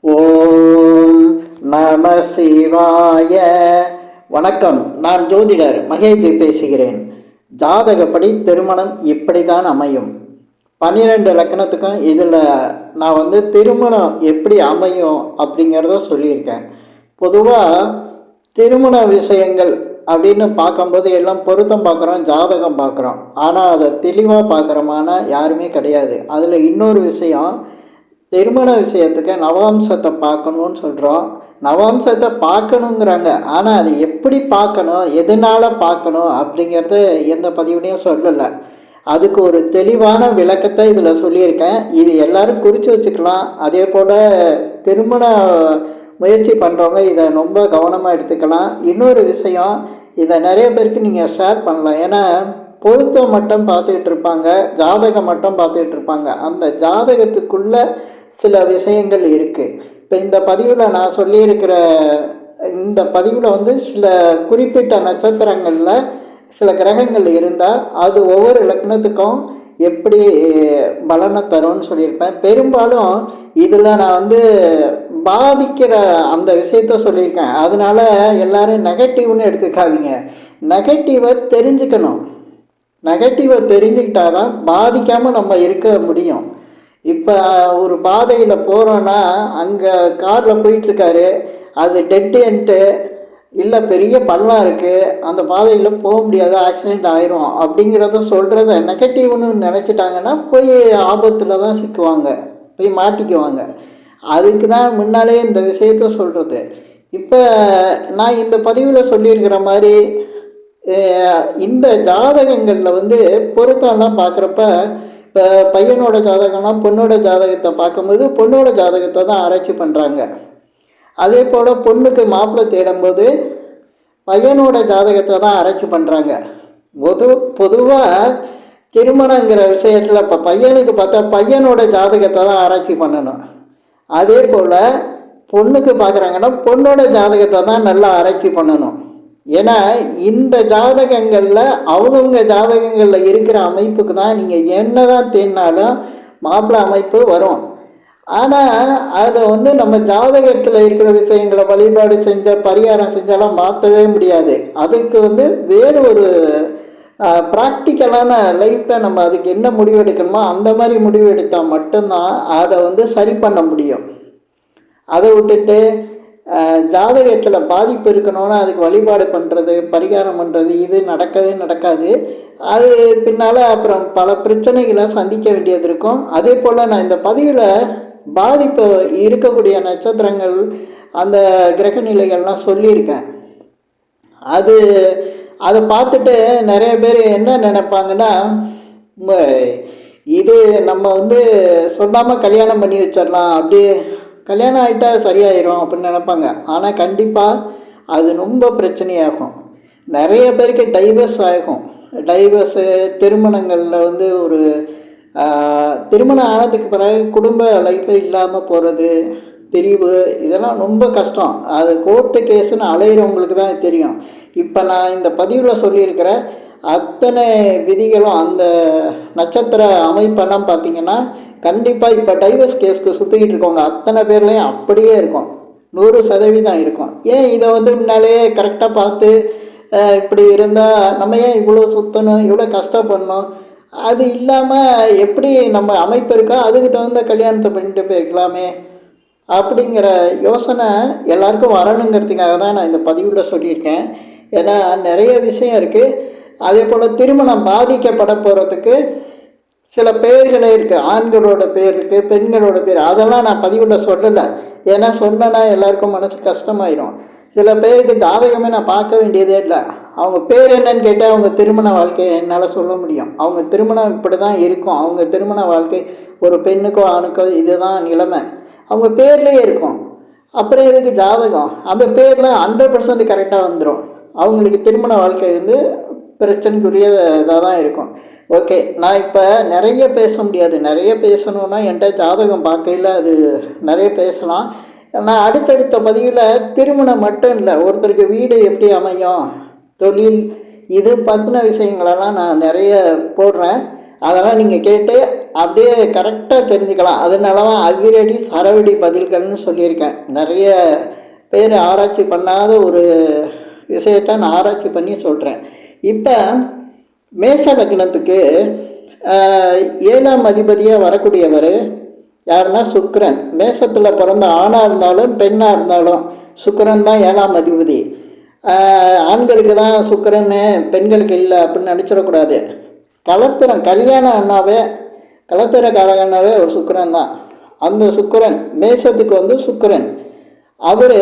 ஓம் நம சிவாய. வணக்கம். நான் ஜோதிடர் மகேஜி பேசுகிறேன். ஜாதகப்படி திருமணம் இப்படிதான் அமையும். 12 லக்கணத்துக்கும் இதில் நான் திருமணம் எப்படி அமையும் அப்படிங்கிறத சொல்லியிருக்கேன். பொதுவாக திருமண விஷயங்கள் அப்படின்னு பார்க்கும்போது எல்லாம் பொருத்தம் பார்க்குறோம், ஜாதகம் பார்க்குறோம். ஆனால் அதை தெளிவாக பார்க்குறோமான யாருமே கிடையாது. அதில் இன்னொரு விஷயம், திருமண விஷயத்துக்கு நவாம்சத்தை பார்க்கணுன்னு சொல்கிறோம். நவாம்சத்தை பார்க்கணுங்கிறாங்க, ஆனால் அது எப்படி பார்க்கணும், எதனால் பார்க்கணும் அப்படிங்கிறது எந்த பதிவுலையும் சொல்லலை. அதுக்கு ஒரு தெளிவான விளக்கத்தை இதில் சொல்லியிருக்கேன். இது எல்லோரும் குறித்து வச்சுக்கலாம். அதே போல் திருமண முயற்சி பண்ணுறவங்க இதை ரொம்ப கவனமாக எடுத்துக்கலாம். இன்னொரு விஷயம், இதை நிறைய பேருக்கு நீங்கள் ஷேர் பண்ணலாம். ஏன்னா பொருத்தம் மட்டும் பார்த்துக்கிட்டு இருப்பாங்க, ஜாதகம் மட்டும் பார்த்துக்கிட்டு இருப்பாங்க. அந்த ஜாதகத்துக்குள்ளே சில விஷயங்கள் இருக்குது. இப்போ இந்த பதிவில் நான் சொல்லியிருக்கிற இந்த பதிவில் சில குறிப்பிட்ட நட்சத்திரங்களில் சில கிரகங்கள் இருந்தால் அது ஒவ்வொரு லக்னத்துக்கும் எப்படி பலனை தரும்னு சொல்லியிருப்பேன். பெரும்பாலும் இதில் நான் பாதிக்கிற அந்த விஷயத்த சொல்லியிருக்கேன். அதனால் எல்லோரும் நெகட்டிவ்னு எடுத்துக்காதீங்க. நெகட்டிவை தெரிஞ்சுக்கணும். நெகட்டிவை தெரிஞ்சுக்கிட்டால் தான் பாதிக்காமல் நம்ம இருக்க முடியும். இப்போ ஒரு பாதையில் போகிறோன்னா அங்கே காரில் போயிட்டுருக்காரு, அது டெட் என்ட்டு இல்லை பெரிய பள்ளம் இருக்குது, அந்த பாதையில் போக முடியாது, ஆக்சிடெண்ட் ஆயிரும் அப்படிங்கிறத சொல்கிறத நெகட்டிவ்னு நினச்சிட்டாங்கன்னா போய் ஆபத்தில் தான் சிக்குவாங்க, போய் மாட்டிக்குவாங்க. அதுக்கு தான் முன்னாலே இந்த விஷயத்த சொல்கிறது. இப்போ நான் இந்த பதிவில் சொல்லியிருக்கிற மாதிரி இந்த ஜாதகங்களில் பொருத்தம்லாம் பார்க்குறப்ப, இப்போ பையனோட ஜாதகம்னா பொண்ணோட ஜாதகத்தை பார்க்கும்போது பொண்ணோட ஜாதகத்தை தான் ஆராய்ச்சி பண்ணுறாங்க. அதே போல் பொண்ணுக்கு மாப்பிள்ளை தேடும்போது பையனோட ஜாதகத்தை தான் ஆராய்ச்சி பண்ணுறாங்க. பொதுவாக திருமணங்கிற விஷயத்தில் இப்போ பையனுக்கு பார்த்தா பையனோட ஜாதகத்தை தான் ஆராய்ச்சி பண்ணணும். அதே போல் பொண்ணுக்கு பார்க்குறாங்கன்னா பொண்ணோட ஜாதகத்தை தான் நல்லா ஆராய்ச்சி பண்ணணும். ஏன்னா இந்த ஜாதகங்களில் அவங்கவுங்க ஜாதகங்களில் இருக்கிற அமைப்புக்கு தான் நீங்கள் என்ன தான் தேடினாலும் மாப்பிள்ளை அமைப்பு வரும். ஆனால் அதை நம்ம ஜாதகத்தில் இருக்கிற விஷயங்களை வழிபாடு செஞ்ச பரிகாரம் செஞ்சாலும் மாற்றவே முடியாது. அதுக்கு வேறு ஒரு ப்ராக்டிக்கலான லைஃப்பில் நம்ம அதுக்கு என்ன முடிவு எடுக்கணுமோ அந்த மாதிரி முடிவு எடுத்தால் மட்டும்தான் அதை சரி பண்ண முடியும். அதை விட்டுட்டு ஜாதகத்தில் பாதிப்பு இருக்கணும்னா அதுக்கு வழிபாடு பண்ணுறது, பரிகாரம் பண்ணுறது இது நடக்கவே நடக்காது. அது பின்னால் அப்புறம் பல பிரச்சனைகளை சந்திக்க வேண்டியது இருக்கும். அதே போல் நான் இந்த பதிவில் பாதிப்பு இருக்கக்கூடிய நட்சத்திரங்கள் அந்த கிரக நிலைகள்லாம் சொல்லியிருக்கேன். அதை பார்த்துட்டு நிறைய பேர் என்ன நினைப்பாங்கன்னா, இது நம்ம சொல்லாமல் கல்யாணம் பண்ணி வச்சிடலாம், அப்படியே கல்யாணம் ஆகிட்டா சரியாயிரும் அப்படின்னு நினைப்பாங்க. ஆனால் கண்டிப்பாக அது ரொம்ப பிரச்சனையாகும். நிறைய பேருக்கு டைவர்ஸ் ஆகும். டைவர்ஸு, திருமணங்களில் ஒரு திருமணம் ஆனதுக்கு பிறகு குடும்ப லைஃபே இல்லாமல் போகிறது, பிரிவு, இதெல்லாம் ரொம்ப கஷ்டம். அது கோர்ட்டு கேஸுன்னு அலையிறவங்களுக்கு தான் தெரியும். இப்போ நான் இந்த பதிவில் சொல்லியிருக்கிற அத்தனை விதிகளும் அந்த நட்சத்திர அமைப்பெல்லாம் பார்த்திங்கன்னா கண்டிப்பாக இப்போ டைவர்ஸ் கேஸ்க்கு சுற்றிக்கிட்டு இருக்கவங்க அத்தனை பேர்லேயும் அப்படியே இருக்கும், 100% இருக்கும். ஏன் இதை முன்னாலே கரெக்டாக பார்த்து இப்படி இருந்தால் நம்ம ஏன் இவ்வளோ சுற்றணும், இவ்வளோ கஷ்டப்படணும்? அது இல்லாமல் எப்படி நம்ம அமைப்பு இருக்கோ அதுக்கு தகுந்த கல்யாணத்தை பண்ணிட்டு போயிருக்கலாமே அப்படிங்கிற யோசனை எல்லாருக்கும் வரணுங்கிறதுக்காக தான் நான் இந்த பதிவில் சொல்லியிருக்கேன். ஏன்னா நிறைய விஷயம் இருக்குது. அதே போல் திருமணம் பாதிக்கப்பட போகிறதுக்கு சில பேர்களே இருக்குது. ஆண்களோட பேர் இருக்குது, பெண்களோட பேர். அதெல்லாம் நான் பதிவில் சொல்லலை. ஏன்னா சொன்னேன்னா எல்லாருக்கும் மனசு கஷ்டமாயிரும். சில பேருக்கு ஜாதகமே நான் பார்க்க வேண்டியதே இல்லை. அவங்க பேர் என்னன்னு கேட்டால் அவங்க திருமண வாழ்க்கையை என்னால் சொல்ல முடியும். அவங்க திருமணம் இப்படி தான் இருக்கும், அவங்க திருமண வாழ்க்கை ஒரு பெண்ணுக்கோ ஆணுக்கோ இதுதான் நிலைமை, அவங்க பேர்லேயே இருக்கும். அப்புறம் எதுக்கு ஜாதகம்? அந்த பேரில் 100% கரெக்டாக வந்துடும். அவங்களுக்கு திருமண வாழ்க்கை பிரச்சனைக்குரிய இதாக தான் இருக்கும். ஓகே, நான் இப்போ நிறைய பேச முடியாது. நிறைய பேசணுன்னா என்கிட்ட ஜாதகம் பார்க்கையில் அது நிறைய பேசலாம். நான் அடுத்தடுத்த பதிவில் திருமணம் மட்டும் இல்லை, ஒருத்தருக்கு வீடு எப்படி அமையும், தொழில், இது பற்றின விஷயங்களெல்லாம் நான் நிறைய போடுறேன். அதெல்லாம் நீங்கள் கேட்டு அப்படியே கரெக்டாக தெரிஞ்சுக்கலாம். அதனால தான் அதிரடி சரவெடி பதில்கள்னு சொல்லியிருக்கேன். நிறைய பேர் ஆராய்ச்சி பண்ணாத ஒரு விஷயத்தை நான் ஆராய்ச்சி பண்ணி சொல்கிறேன். இப்போ மேச லக்னத்துக்கு 7ஆம் அதிபதியாக வரக்கூடியவர் யாருன்னா சுக்கிரன். மேசத்தில் பிறந்த ஆணாக இருந்தாலும் பெண்ணாக இருந்தாலும் சுக்கிரன் தான் 7ஆம் அதிபதி. ஆண்களுக்கு தான் சுக்கிரன்னு பெண்களுக்கு இல்லை அப்படின்னு நினச்சிடக்கூடாது. கலத்திரம் கல்யாணம் அண்ணாவே கலத்திரக்காரகண்ணாவே ஒரு சுக்கிரன் தான். அந்த சுக்கிரன் மேசத்துக்கு வந்து சுக்கிரன் அவர்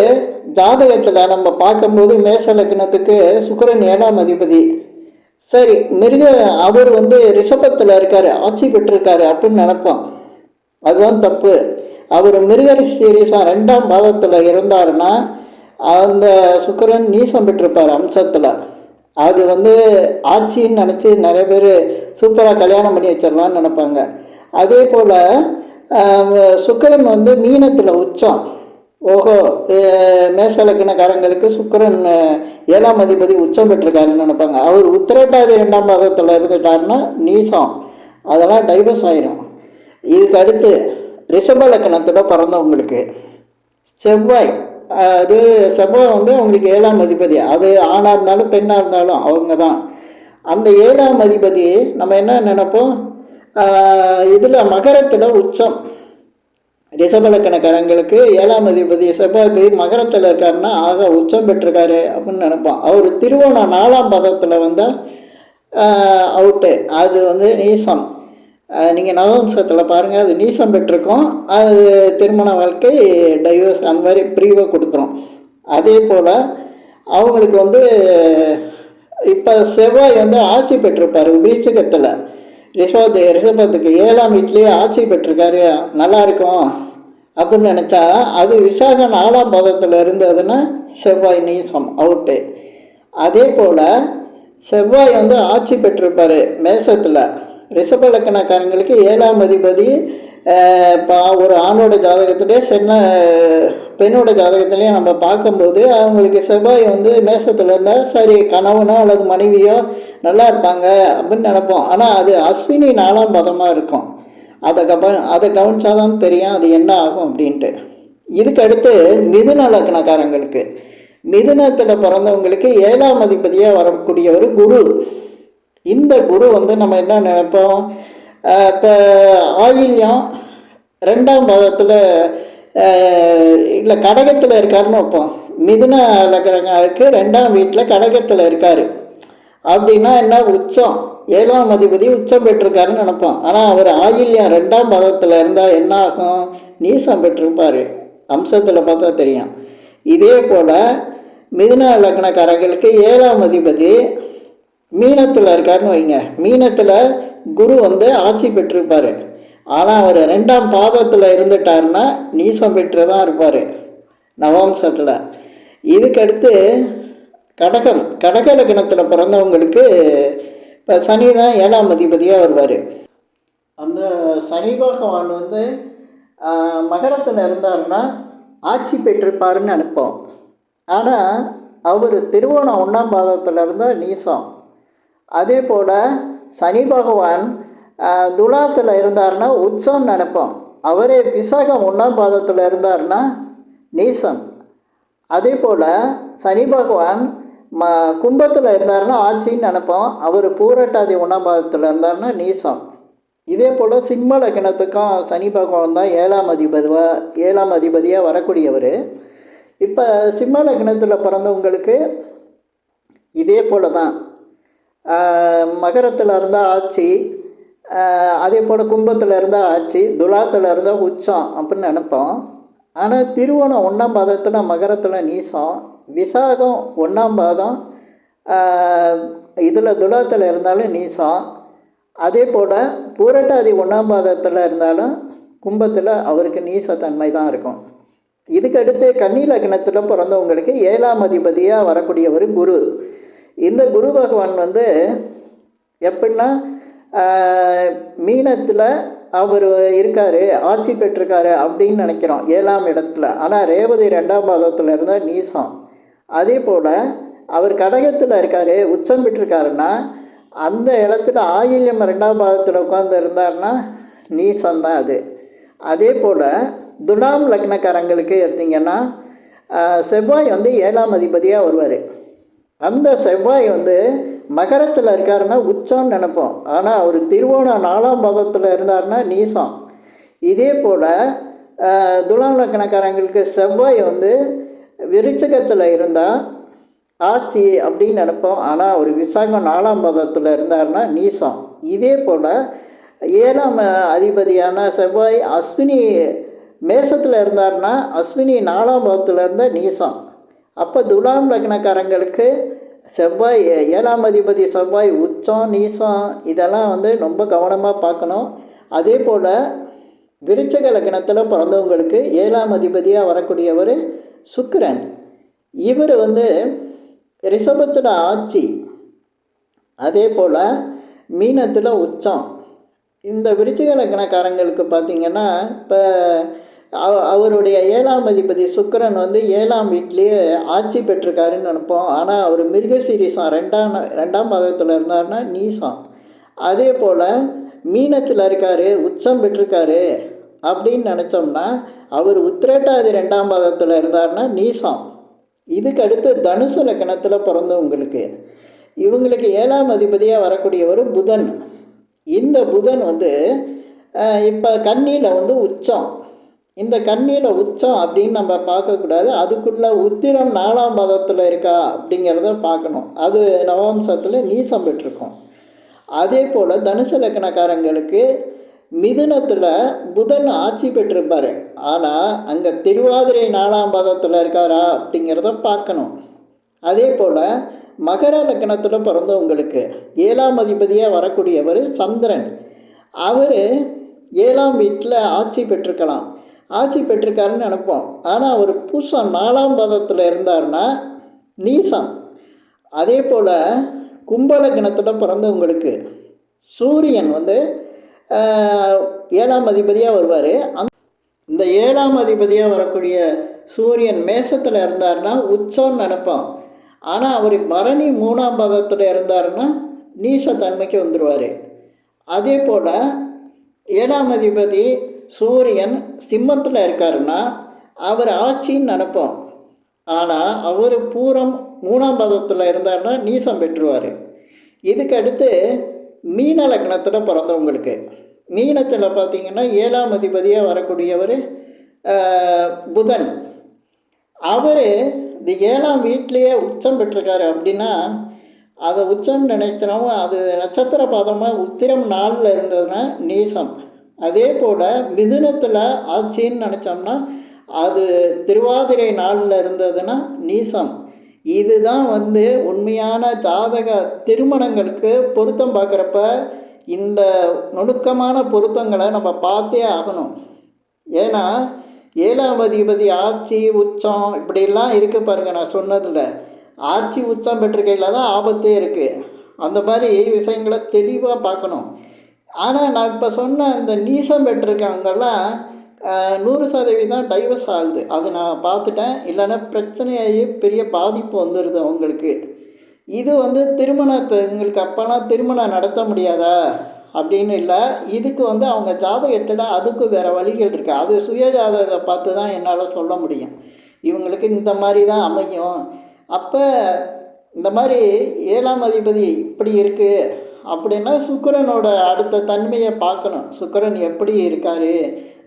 ஜாதகத்தில் நம்ம பார்க்கும்போது மேச லக்னத்துக்கு சுக்கிரன் 7ஆம் அதிபதி. சரி, அவர் வந்து ரிஷபத்தில் இருக்கார், ஆட்சி பெற்றிருக்காரு அப்படின்னு நினைப்போம். அதுதான் தப்பு. அவர் மிருகசீரிசம் 2ஆம் பாதத்தில் இருந்தாருன்னா அந்த சுக்கிரன் நீசம் பெற்றிருப்பார் அம்சத்தில். அது வந்து ஆட்சின்னு நினச்சி நிறைய பேர் சூப்பராக கல்யாணம் பண்ணி வச்சிடலான்னு நினைப்பாங்க. அதே போல் சுக்கிரன் வந்து மீனத்தில் உச்சம். ஓஹோ, மேச லக்னக்காரங்களுக்கு சுக்கிரன் 7ஆம் அதிபதி உச்சம் பெற்றிருக்காருன்னு நினைப்பாங்க. அவர் உத்திரட்டாதி 2ஆம் பாதத்தில் இருந்துட்டாருன்னா நீசம், அதெல்லாம் டைவர்ஸ் ஆயிரும். இதுக்கு அடுத்து ரிஷப லக்னத்தில் பிறந்தவங்களுக்கு செவ்வாய், அது செவ்வாய் வந்து அவங்களுக்கு 7ஆம் அதிபதி. அது ஆணாக இருந்தாலும் பெண்ணாக இருந்தாலும் அவங்க தான். அந்த 7ஆம் அதிபதி நம்ம என்ன நினைப்போம், இதில் மகரத்தில் உச்சம். ரிஷபலக்கணக்காரங்களுக்கு 7ஆம் அதிபதி செவ்வாய் போய் மகரத்தில் இருக்காருன்னா ஆக உச்சம் பெற்றிருக்காரு அப்படின்னு நினைப்போம். அவர் திருவோணம் 4ஆம் பதத்தில் வந்தால் அவுட்டு, அது வந்து நீசம். நீங்கள் நவம்சத்தில் பாருங்கள், அது நீசம் பெற்றிருக்கோம். அது திருமண வாழ்க்கை டைவர்ஸ் அந்த மாதிரி பிரிவை கொடுத்துரும். அதே போல் அவங்களுக்கு வந்து இப்போ செவ்வாய் வந்து ஆட்சி பெற்றிருப்பார் விருச்சிகத்தில். ரிஷபத்துக்கு 7ஆம் வீட்லேயே ஆட்சி பெற்றிருக்காரு, நல்லா இருக்கும் அப்படின்னு நினச்சா அது விசாகம் 4ஆம் பாதத்தில் இருந்ததுன்னா செவ்வாய் நீசம், அவுட்டு. அதே போல் செவ்வாய் வந்து ஆட்சி பெற்றிருப்பார் மேசத்தில். ரிஷப லக்னக்காரங்களுக்கு 7ஆம் அதிபதி இப்போ ஒரு ஆணோட ஜாதகத்திலே பெண்ணோட ஜாதகத்திலையும் நம்ம பார்க்கும்போது அவங்களுக்கு செவ்வாய் வந்து மேசத்தில் இருந்தால் சரி, கணவனோ அல்லது மனைவியோ நல்லா இருப்பாங்க அப்படின்னு நினைப்போம். ஆனால் அது அஸ்வினி 4ஆம் பதமாக இருக்கும். அதை கவனிச்சாதான் தெரியும் அது என்ன ஆகும் அப்படின்ட்டு. இதுக்கு அடுத்து மிதுன லக்னக்காரங்களுக்கு, மிதுனத்தில் பிறந்தவங்களுக்கு 7ஆம் அதிபதியாக வரக்கூடிய ஒரு குரு. இந்த குரு வந்து நம்ம என்ன நினைப்போம், இப்போ ஆயில்யம் 2ஆம் பாதத்தில் இல்லை கடகத்தில் இருக்காருன்னு வைப்போம். மிதுன லக்னக்காரருக்கு 2ஆம் வீட்டில் கடகத்தில் இருக்கார் அப்படின்னா என்ன, உச்சம். 7ஆம் அதிபதி உச்சம் பெற்றிருக்காருன்னு நினைப்போம். ஆனால் அவர் ஆயில்யம் 2ஆம் பாதத்தில் இருந்தால் என்ன ஆகும், நீசம் பெற்றிருப்பார். அம்சத்தில் பார்த்தா தெரியும். இதே போல் மிதுன லக்னக்காரர்களுக்கு 7ஆம் அதிபதி மீனத்தில் இருக்காருன்னு வைங்க. மீனத்தில் குரு வந்து ஆட்சி பெற்றிருப்பார். ஆனால் அவர் 2ஆம் பாதத்தில் இருந்துட்டாருன்னா நீசம் பெற்று தான் இருப்பார் நவம்சத்தில். இதுக்கடுத்து கடக லக்னத்தில் பிறந்தவங்களுக்கு இப்போ சனி தான் 7ஆம் அதிபதியாக வருவார். அந்த சனி பகவான் வந்து மகரத்தில் இருந்தாருன்னா ஆட்சி பெற்றிருப்பாருன்னு நினைப்போம். ஆனால் அவர் திருவோணம் 1ஆம் பாதத்தில் இருந்தால் நீசம். அதே போல் சனி பகவான் துலாத்தில் இருந்தார்னா உச்சம் நினைப்போம். அவரே விசாகம் 1ஆம் பாதத்தில் இருந்தார்னா நீசம். அதே போல் சனி பகவான் கும்பத்தில் இருந்தார்னா ஆட்சின்னு நினைப்போம். அவர் பூரட்டாதி 1ஆம் பாதத்தில் இருந்தார்னா நீசம். இதே போல் சிம்ம லக்னத்துக்கும் சனி பகவான் தான் 7ஆம் அதிபதியாக வரக்கூடியவர். இப்போ சிம்ம லக்னத்தில் பிறந்தவங்களுக்கு இதே போல் தான் மகரத்தில் இருந்தால் ஆட்சி, அதே போல் கும்பத்தில் இருந்தால் ஆட்சி, துலாத்தில் இருந்தால் உச்சம் அப்படின்னு நினைப்போம். ஆனால் திருவோணம் 1ஆம் பாதத்தில் மகரத்தில் நீசம், விசாகம் 1ஆம் பாதம் இதில் துலாத்தில் இருந்தாலும் நீசம். அதே போல் பூரட்டாதி 1ஆம் பாதத்தில் இருந்தாலும் கும்பத்தில் அவருக்கு நீசத்தன்மை தான் இருக்கும். இதுக்கடுத்து கன்னி லக்னத்தில் பிறந்தவங்களுக்கு 7ஆம் அதிபதியாக வரக்கூடியவர் குரு. இந்த குரு பகவான் வந்து எப்படின்னா மீனத்தில் அவர் இருக்கார், ஆட்சி பெற்றிருக்காரு அப்படின்னு நினைக்கிறோம் 7ஆம் இடத்துல. ஆனால் ரேவதி 2ஆம் பாதத்தில் இருந்தால் நீசம். அதே போல் அவர் கடகத்தில் இருக்கார், உச்சம் பெற்றிருக்காருன்னா அந்த இடத்துல ஆயில்யம் 2ஆம் பாதத்தில் உட்கார்ந்து இருந்தார்னா நீசம்தான் அது. அதே போல் துலாம் லக்னக்காரங்களுக்கு எடுத்திங்கன்னா செவ்வாய் வந்து 7ஆம் அதிபதியாக வருவார். அந்த செவ்வாய் வந்து மகரத்தில் இருக்காருன்னா உச்சம்னு நினைப்போம். ஆனால் அவர் திருவோணம் 4ஆம் பாதத்தில் இருந்தார்னா நீசம். இதே போல் துலாம் லக்னக்காரங்களுக்கு செவ்வாய் வந்து விருச்சகத்தில் இருந்தால் ஆட்சி அப்படின்னு நினைப்போம். ஆனால் ஒரு விசாகம் 4ஆம் பாதத்தில் இருந்தார்னா நீசம். இதே போல் 7ஆம் அதிபதியான செவ்வாய் அஸ்வினி மேசத்தில் இருந்தார்னா அஸ்வினி 4ஆம் பாதத்தில் இருந்தால் நீசம். அப்போ துலாம் லக்னக்காரங்களுக்கு செவ்வாய் 7ஆம் அதிபதி செவ்வாய் உச்சம் நீசம் இதெல்லாம் வந்து ரொம்ப கவனமாக பார்க்கணும். அதே போல் விருச்சக லக்னத்தில் பிறந்தவங்களுக்கு 7ஆம் அதிபதியாக வரக்கூடியவர் சுக்கிரன். இவர் வந்து ரிஷபத்தில் ஆட்சி, அதே போல் மீனத்தில் உச்சம். இந்த விருச்சிக லக்னக்காரங்களுக்கு பார்த்திங்கன்னா இப்போ அவருடைய 7ஆம் அதிபதி சுக்கிரன் வந்து 7ஆம் வீட்லேயே ஆட்சி பெற்றிருக்காருன்னு நினைப்போம். ஆனால் அவர் மிருகசீரிசம் 2ஆம் பாதத்தில் இருந்தார்னா நீசம். அதே போல் மீனத்தில் இருக்கார், உச்சம் பெற்றிருக்காரு அப்படின்னு நினச்சோம்னா அவர் உத்திரட்டாதி 2ஆம் பாதத்தில் இருந்தார்னா நீசம். இதுக்கு அடுத்து தனுசு லக்னத்தில் பிறந்தவங்களுக்கு இவங்களுக்கு 7ஆம் அதிபதியாக வரக்கூடியவர் புதன். இந்த புதன் வந்து இப்போ கன்னியில் வந்து உச்சம். இந்த கன்னியில் உச்சம் அப்படின்னு நம்ம பார்க்கக்கூடாது. அதுக்குள்ளே உத்திரம் 4ஆம் பாதத்தில் இருக்கா அப்படிங்கிறத பார்க்கணும். அது நவம்சத்தில் நீசம் பெற்றிருக்கும். அதே போல் தனுசு லக்னக்காரங்களுக்கு மிதுனத்தில் புதன் ஆட்சி பெற்றிருப்பார். ஆனால் அங்கே திருவாதிரை 4ஆம் பாதத்தில் இருக்காரா அப்படிங்கிறத பார்க்கணும். அதே போல் மகர லக்னத்தில் பிறந்தவங்களுக்கு 7ஆம் அதிபதியாக வரக்கூடியவர் சந்திரன். அவர் 7ஆம் வீட்டில் ஆட்சி பெற்றிருக்கலாம், ஆட்சி பெற்றிருக்காருன்னு நினைப்போம். ஆனால் அவர் பூசம் 4ஆம் பாதத்தில் இருந்தார்னா நீசம். அதே போல் கும்ப லக்னத்தில் பிறந்தவங்களுக்கு சூரியன் வந்து 7ஆம் அதிபதியாக வருவார். இந்த 7ஆம் அதிபதியாக வரக்கூடிய சூரியன் மேசத்தில் இருந்தார்னா உச்சம்னு நினைப்போம். ஆனால் அவர் பரணி 3ஆம் பாதத்தில் இருந்தார்னா நீசத்தன்மைக்கு வந்துடுவார். அதே போல் 7ஆம் அதிபதி சூரியன் சிம்மத்தில் இருக்காருன்னா அவர் ஆட்சின்னு நினைப்போம். ஆனால் அவர் பூரம் 3ஆம் பாதத்தில் இருந்தார்னா நீசம் பெற்றுவார். இதுக்கு அடுத்து மீன லக்னத்தில் பிறந்தவங்களுக்கு மீனத்தில் பார்த்திங்கன்னா 7ஆம் அதிபதியாக வரக்கூடியவர் புதன். அவர் இந்த 7ஆம் வீட்லேயே உச்சம் பெற்றிருக்காரு அப்படின்னா அதை உச்சம்னு நினைக்கிறோம். அது நட்சத்திர பாதமாக உத்திரம் 4ல் இருந்ததுன்னா நீசம். அதே போல் மிதுனத்தில் ஆட்சின்னு நினச்சோம்னா அது திருவாதிரை 4ல் இருந்ததுன்னா நீசம். இதுதான் வந்து உண்மையான ஜாதக திருமணங்களுக்கு பொருத்தம் பார்க்குறப்ப இந்த நுணுக்கமான பொருத்தங்களை நம்ம பார்த்தே ஆகணும். ஏன்னா 7ஆம் அதிபதி ஆட்சி உச்சம் இப்படிலாம் இருக்குது பாருங்கள். நான் சொன்னதில் ஆட்சி உச்சம் பெற்றிருக்கையில் தான் ஆபத்தே இருக்குது. அந்த மாதிரி விஷயங்களை தெளிவாக பார்க்கணும். ஆனால் நான் இப்போ சொன்ன இந்த நீசம் பெற்றிருக்கவங்கெல்லாம் 100% டைவர்ஸ் ஆகுது. அது நான் பார்த்துட்டேன். இல்லைன்னா பிரச்சனையாகி பெரிய பாதிப்பு வந்துடுது அவங்களுக்கு. இது வந்து திருமணத்துங்களுக்கு அப்போல்லாம் திருமணம் நடத்த முடியாதா அப்படின்னு இல்லை. இதுக்கு வந்து அவங்க ஜாதகத்தில் அதுக்கு வேறு வழிகள் இருக்குது. அது சுய ஜாதகத்தை பார்த்து தான் என்னால் சொல்ல முடியும். இவங்களுக்கு இந்த மாதிரி தான் அமையும். அப்போ இந்த மாதிரி 7ஆம் அதிபதி இப்படி இருக்குது அப்படின்னா சுக்கிரனோட அடுத்த தன்மையை பார்க்கணும். சுக்கிரன் எப்படி இருக்கார்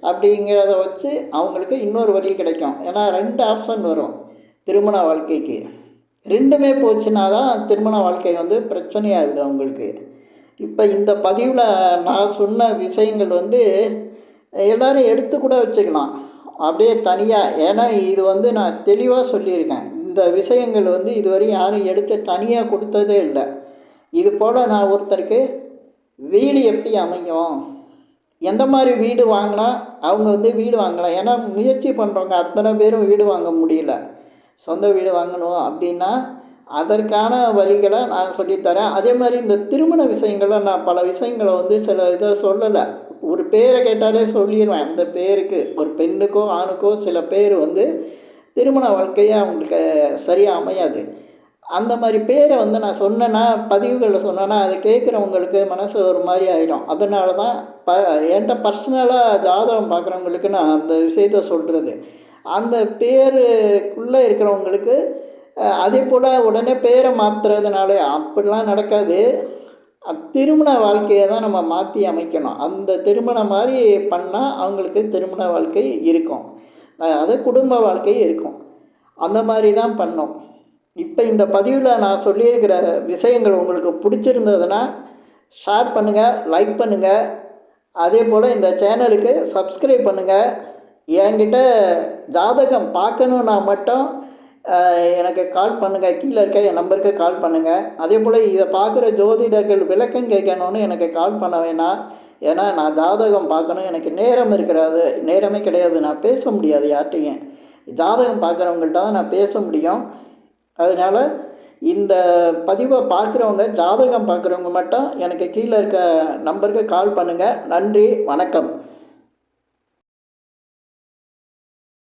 அப்படிங்கிறத வச்சு அவங்களுக்கு இன்னொரு வழி கிடைக்கும். ஏன்னா 2 ஆப்ஷன் வரும் திருமண வாழ்க்கைக்கு. 2மே போச்சுன்னா தான் திருமண வாழ்க்கை வந்து பிரச்சனையாகுது அவங்களுக்கு. இப்போ இந்த பதிவில் நான் சொன்ன விஷயங்கள் வந்து எல்லோரும் எடுத்து கூட வச்சுக்கலாம் அப்படியே தனியாக. ஏன்னா இது வந்து நான் தெளிவாக சொல்லியிருக்கேன். இந்த விஷயங்கள் வந்து இதுவரையும் யாரும் எடுத்து தனியாக கொடுத்ததே இல்லை. இது போல் நான் ஒருத்தருக்கு வீடு எப்படி அமையும், எந்த மாதிரி வீடு வாங்கினா அவங்க வந்து வீடு வாங்கலாம். ஏன்னா முயற்சி பண்ணுறவங்க அத்தனை பேரும் வீடு வாங்க முடியல. சொந்த வீடு வாங்கணும் அப்படின்னா அதற்கான வழிகளை நான் சொல்லித்தரேன். அதே மாதிரி இந்த திருமண விஷயங்களை நான் பல விஷயங்களை வந்து சில இதை சொல்லலை. ஒரு பேரை கேட்டாலே சொல்லிடுவேன். அந்த பேருக்கு ஒரு பெண்ணுக்கோ ஆணுக்கோ சில பேர் வந்து திருமண வாழ்க்கையை அவங்களுக்கு சரியாக அமையாது. அந்த மாதிரி பேரை வந்து நான் சொன்னேன்னா, பதிவுகளில் சொன்னேன்னா, அதை கேட்குறவங்களுக்கு மனசு ஒரு மாதிரி ஆயிடும். அதனால தான் என்ட்ட பர்சனலாக ஜாதகம் பார்க்குறவங்களுக்கு நான் அந்த விஷயத்த சொல்கிறது. அந்த பேருக்குள்ளே இருக்கிறவங்களுக்கு அதேபோல் உடனே பேரை மாத்துறதுனால அப்படிலாம் நடக்காது. திருமண வாழ்க்கையை தான் நம்ம மாற்றி அமைக்கணும். அந்த திருமணம் மாதிரி பண்ணால் அவங்களுக்கு திருமண வாழ்க்கை இருக்கும். அது குடும்ப வாழ்க்கை இருக்கும். அந்த மாதிரி தான் பண்ணணும். இப்போ இந்த பதிவில் நான் சொல்லியிருக்கிற விஷயங்கள் உங்களுக்கு பிடிச்சிருந்ததுன்னா ஷேர் பண்ணுங்கள், லைக் பண்ணுங்கள். அதே போல் இந்த சேனலுக்கு சப்ஸ்கிரைப் பண்ணுங்கள். என்கிட்ட ஜாதகம் பார்க்கணுன்னா மட்டும் எனக்கு கால் பண்ணுங்கள். கீழே இருக்க என் நம்பருக்கு கால் பண்ணுங்கள். அதே போல் இதை பார்க்குற ஜோதிடர்கள் விளக்கம் கேட்கணுன்னு எனக்கு கால் பண்ண வேணாம். ஏன்னா நான் ஜாதகம் பார்க்கணும், எனக்கு நேரமே கிடையாது. நான் பேச முடியாது யார்கிட்டையும். ஜாதகம் பார்க்குறவங்கள்ட்ட தான் நான் பேச முடியும். அதனால் இந்த பதிவை பார்க்குறவங்க, ஜாதகம் பார்க்குறவங்க மட்டும் எனக்கு கீழே இருக்க நம்பருக்கு கால் பண்ணுங்கள். நன்றி, வணக்கம்.